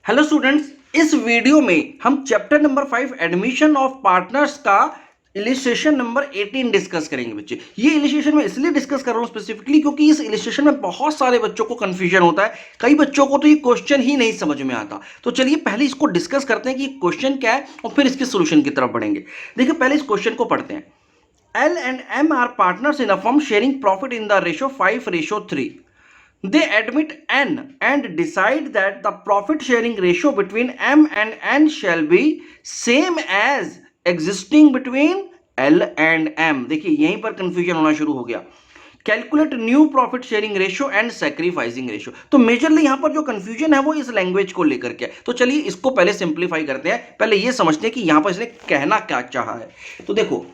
Hello students, इस video में हम chapter number 5 admission of partners का इलिस्ट्रेशन नंबर 18 डिस्कस करेंगे। बच्चे, ये इलिस्ट्रेशन में इसलिए डिस्कस कर रहा हूँ स्पेसिफिकली क्योंकि इस इलिस्ट्रेशन में बहुत सारे बच्चों को कंफ्यूजन होता है। कई बच्चों को तो ये क्वेश्चन ही नहीं समझ में आता। तो चलिए पहले इसको डिस्कस करते हैं कि क्वेश्चन क्या है और फिर इसके सोल्यूशन की तरफ बढ़ेंगे। देखिए, पहले इस क्वेश्चन को पढ़ते हैं। L and M are partners in a firm sharing profit in the ratio 5:3. They admit N and decide that the profit sharing ratio between M and N shall be same as existing between L and M। देखिए, यहीं पर confusion होना शुरू हो गया। Calculate new profit sharing ratio and sacrificing ratio. तो majorly यहां पर जो कंफ्यूजन है वो इस लैंग्वेज को लेकर के। तो चलिए इसको पहले सिंप्लीफाई करते हैं। पहले ये समझते हैं कि यहां पर इसने कहना क्या चाहा है। तो देखो,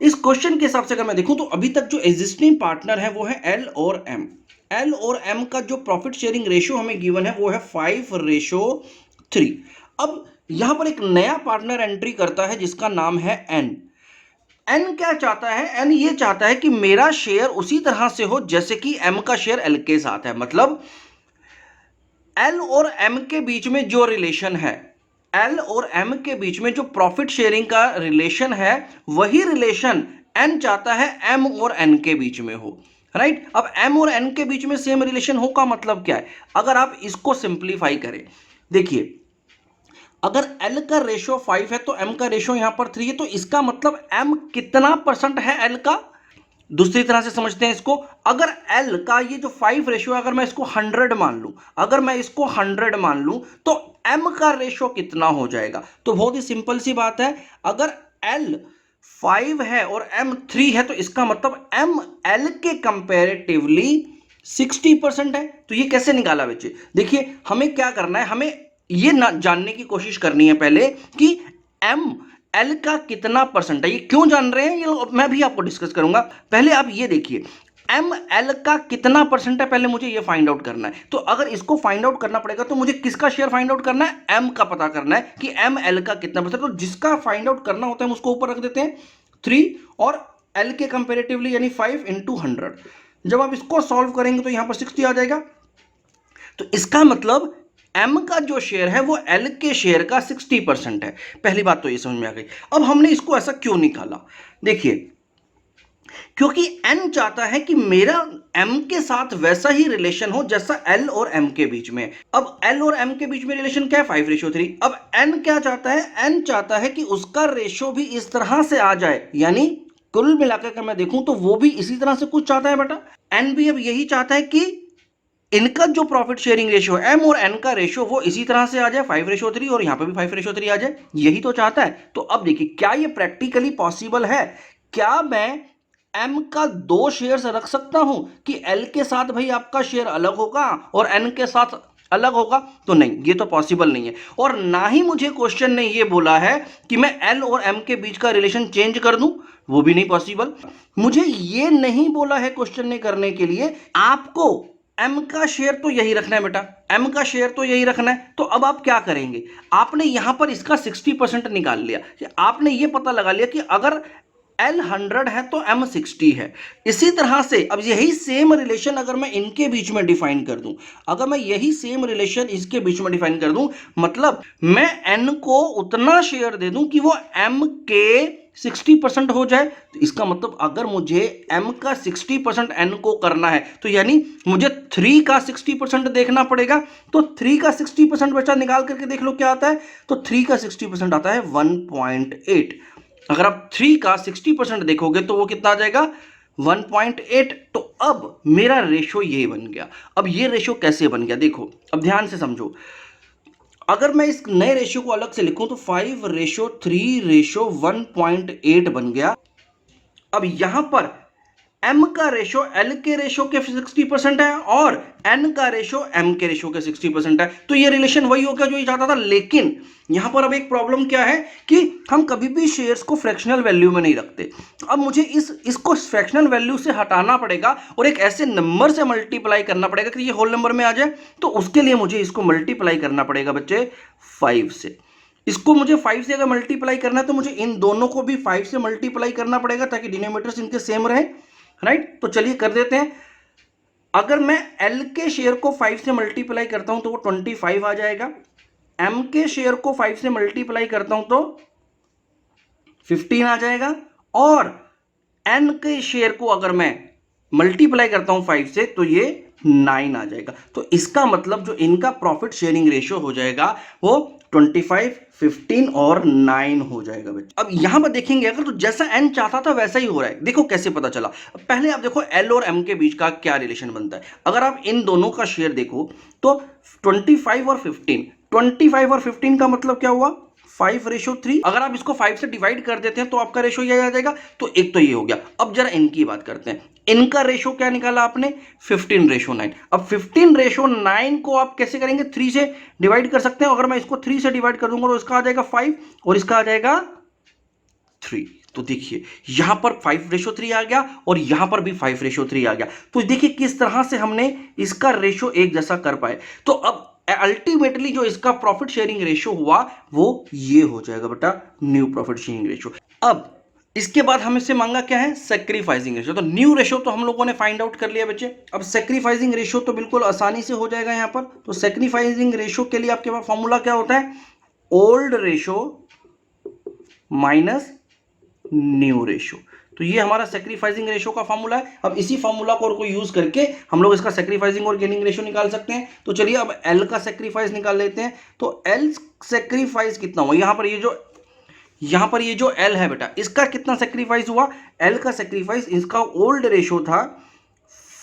इस क्वेश्चन के हिसाब से अगर मैं देखूं तो अभी तक जो एग्जिस्टिंग पार्टनर है वो है एल और एम। एल और एम का जो प्रॉफिट शेयरिंग रेशियो हमें गिवन है वो है 5:3। अब यहां पर एक नया पार्टनर एंट्री करता है जिसका नाम है एन। एन क्या चाहता है? एन ये चाहता है कि मेरा शेयर उसी तरह से हो जैसे कि एम का शेयर एल के साथ है। मतलब एल और एम के बीच में जो रिलेशन है, एल और एम के बीच में जो प्रॉफिट शेयरिंग का रिलेशन है, वही रिलेशन एन चाहता है एम और एन के बीच में हो। राइट? अब एम और एन के बीच में सेम रिलेशन हो का मतलब क्या है? अगर आप इसको सिंप्लीफाई करें, देखिए, अगर एल का रेशियो 5 है तो एम का रेशियो यहां पर 3 है, तो इसका मतलब एम कितना परसेंट है एल का? दूसरी तरह से समझते हैं इसको। अगर एल का ये जो 5 रेशियो है, अगर मैं इसको 100 मान लूं, अगर मैं इसको 100 मान लूं तो एम का रेशियो कितना हो जाएगा? तो बहुत ही सिंपल सी बात है, अगर एल 5 है और एम 3 है तो इसका मतलब एम एल के कंपैरेटिवली 60% है। तो ये कैसे निकाला बच्चे? देखिए, हमें क्या करना है, हमें ये ना जानने की कोशिश करनी है पहले कि एम एल का कितना परसेंट है। ये क्यों जान रहे हैं ये मैं भी आपको डिस्कस करूंगा। पहले आप ये देखिए, एम एल का कितना परसेंट है, पहले मुझे ये फाइंड आउट करना है। तो अगर इसको फाइंड आउट करना पड़ेगा तो मुझे किसका शेयर फाइंड आउट करना है? एम का पता करना है कि एम एल का कितना परसेंट। तो जिसका फाइंड आउट करना होता है हम उसको ऊपर रख देते हैं 3 और एल के कंपेरेटिवली यानी 5 × 100। जब आप इसको सॉल्व करेंगे तो यहां पर 60 आ जाएगा। तो इसका मतलब एम का जो शेयर है वो एल के शेयर का 60% है। पहली बात तो ये समझ में आ गई। अब हमने इसको ऐसा क्यों निकाला? देखिए, क्योंकि एन चाहता है कि मेरा एम के साथ वैसा ही रिलेशन हो जैसा एल और एम के बीच में। अब एल और एम के बीच में रिलेशन क्या है? 5:3। अब एन क्या चाहता है? एन चाहता है कि उसका रेशो भी इस तरह से आ जाए, यानी कुल मिलाकर के मैं देखूं तो वो भी इसी तरह से कुछ चाहता है बेटा। एन भी अब यही चाहता है कि इनका जो प्रॉफिट शेयरिंग रेशियो एम और एन का रेशियो वो इसी तरह से आ जाए 5:3, और यहां पे भी 5:3 आ जाए। यही तो चाहता है। तो अब देखिए, क्या ये प्रैक्टिकली पॉसिबल है? क्या मैं एम का 2 शेयर्स रख सकता हूं कि एल के साथ भाई आपका शेयर अलग होगा और एन के साथ अलग होगा? तो नहीं, ये तो पॉसिबल नहीं है। और ना ही मुझे क्वेश्चन ने ये बोला है कि मैं एल और एम के बीच का रिलेशन चेंज कर दूं, वो भी नहीं पॉसिबल। मुझे ये नहीं बोला है क्वेश्चन ने करने के लिए आपको एम का शेयर तो यही रखना है बेटा, एम का शेयर तो यही रखना है। तो अब आप क्या करेंगे? आपने यहां पर इसका 60% निकाल लिया। आपने ये पता लगा लिया कि अगर एल 100 है तो एम 60 है। इसी तरह से अब यही सेम रिलेशन अगर मैं इनके बीच में डिफाइन कर दूं, अगर मैं यही सेम रिलेशन इसके बीच में डिफाइन कर दूं, मतलब मैं एन को उतना शेयर दे दूं कि वो एम के 60% हो जाए। तो इसका मतलब अगर मुझे m का 60% n को करना है तो यानी मुझे 3 का 60% देखना पड़ेगा। तो 3 का 60% बचा, निकाल करके देख लो क्या आता है। तो 3 का 60% आता है 1.8। अगर आप 3 का 60% देखोगे तो वो कितना आ जाएगा? 1.8। तो अब मेरा रेशो ये बन गया। अब ये रेशो कैसे बन गया देखो, अब ध्यान से समझो। अगर मैं इस नए रेशियो को अलग से लिखूं तो 5:3:1.8 बन गया। अब यहां पर m का रेशो l के रेशो के 60% है और n का रेशो m के रेशो के 60% है। तो ये रिलेशन वही हो गया जो ये चाहता था। लेकिन यहां पर अब एक प्रॉब्लम क्या है कि हम कभी भी शेयर्स को फ्रैक्शनल वैल्यू में नहीं रखते। अब मुझे इसको फ्रैक्शनल वैल्यू से हटाना पड़ेगा और एक ऐसे नंबर से मल्टीप्लाई करना पड़ेगा कि ये होल नंबर में आ जाए। तो उसके लिए मुझे इसको मल्टीप्लाई करना पड़ेगा बच्चे 5 से। इसको मुझे 5 से अगर मल्टीप्लाई करना है तो मुझे इन दोनों को भी 5 से मल्टीप्लाई करना पड़ेगा ताकि डिनोमिनेटर्स इनके सेम रहे। राइट? तो चलिए कर देते हैं। अगर मैं L के शेयर को 5 से मल्टीप्लाई करता हूं तो वो 25 आ जाएगा। m के शेयर को 5 से मल्टीप्लाई करता हूं तो 15 आ जाएगा, और n के शेयर को अगर मैं मल्टीप्लाई करता हूं 5 से तो ये 9 आ जाएगा। तो इसका मतलब जो इनका प्रॉफिट शेयरिंग रेशियो हो जाएगा वो 25, 15 और 9 हो जाएगा बच्चे। अब यहां पर देखेंगे अगर, तो जैसा n चाहता था वैसा ही हो रहा है। देखो कैसे पता चला। पहले आप देखो l और m के बीच का क्या रिलेशन बनता है। अगर आप इन दोनों का शेयर देखो तो 25 और 15, 25 और 15 का मतलब क्या हुआ, 5:3। अगर आप इसको 5 से डिवाइड कर देते हैं तो आपका रेशो ये आ जाएगा। तो एक तो ये हो गया। अब जरा इनकी बात करते हैं। इनका रेशो क्या निकाला आपने, 15:9। अब 15:9 को आप कैसे करेंगे, 3 से डिवाइड कर सकते हैं। अगर मैं इसको 3 से डिवाइड कर दूंगा तो इसका आ जाएगा 5 और इसका आ जाएगा 3। तो देखिए यहां पर 5:3 आ गया और यहां पर भी 5:3 आ गया। तो देखिए किस तरह से हमने इसका रेशो एक जैसा कर पाए। तो अब अल्टीमेटली जो इसका प्रॉफिट शेयरिंग रेशो हुआ वो ये हो जाएगा बेटा, न्यू प्रॉफिट शेयरिंग रेशो। अब इसके बाद हमें से मांगा क्या है, सेक्रीफाइसिंग रेशो। तो न्यू रेशो तो हम लोगों ने फाइंड आउट कर लिया बच्चे। अब सेक्रीफाइसिंग रेशो तो बिल्कुल आसानी से हो जाएगा यहां पर। तो सेक्रीफाइसिंग रेशो के लिए आपके पास फॉर्मूला क्या होता है, old ratio minus new ratio. तो ये हमारा सेक्रीफाइसिंग रेशो का फॉर्मूला है। अब इसी फॉर्मूला को यूज करके हम लोग इसका सेक्रीफाइसिंग और गेनिंग रेशो निकाल सकते हैं। तो चलिए अब एल का सेक्रीफाइस निकाल लेते हैं। तो एल सेक्रीफाइस कितना हुआ, यहां पर ये जो एल है बेटा, इसका कितना सेक्रीफाइस हुआ, एल का सेक्रीफाइस, इसका ओल्ड रेशो था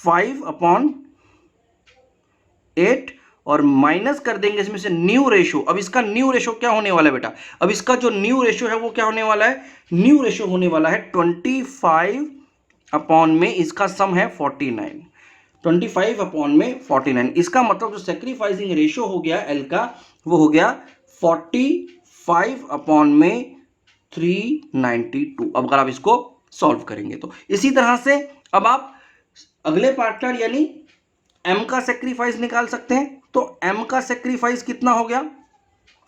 5/8 और माइनस कर देंगे इसमें से न्यू रेशो। अब इसका न्यू रेशो क्या होने वाला है बेटा, अब इसका जो न्यू रेशो है वो क्या होने वाला है, न्यू रेशो होने वाला है 25 अपॉन में इसका सम है 49, 25 अपॉन में 49। इसका मतलब जो सेक्रीफाइसिंग रेशो हो गया एल का वो हो गया 45 अपॉन में 392। अब अगर आप इसको सॉल्व करेंगे तो इसी तरह से अब आप अगले पार्टनर यानी m का सेक्रीफाइस निकाल सकते हैं। तो m का सेक्रीफाइस कितना हो गया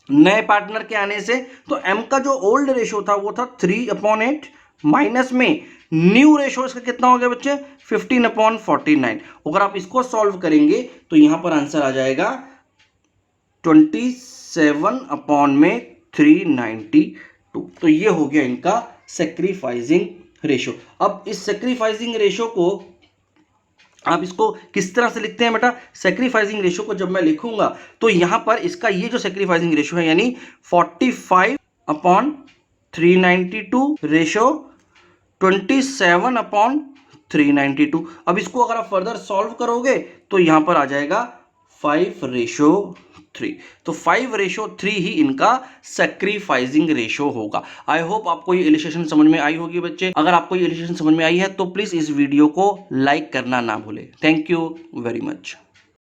नए पार्टनर के आने से, तो m का जो ओल्ड रेशो था वो था 3/8 माइनस में न्यू रेशो इसका कितना हो गया बच्चे, 15/49। अगर आप इसको सॉल्व करेंगे तो यहां पर आंसर आ जाएगा 27 अपॉन में 392। तो ये हो गया इनका सेक्रीफाइसिंग रेशो। अब इस सेक्रीफाइसिंग रेशो को आप इसको किस तरह से लिखते हैं बेटा, सेक्रीफाइसिंग रेशो को जब मैं लिखूंगा तो यहां पर इसका ये जो सेक्रीफाइसिंग रेशो है यानी 45/392 रेशो 27/392। अब इसको अगर आप फर्दर सॉल्व करोगे तो यहां पर आ जाएगा 5:3। तो 5:3 ही इनका सेक्रीफाइसिंग रेशो होगा। आई होप आपको ये इलस्ट्रेशन समझ में आई होगी बच्चे। अगर आपको ये इलस्ट्रेशन समझ में आई है तो प्लीज इस वीडियो को लाइक करना ना भूले। Thank you very much.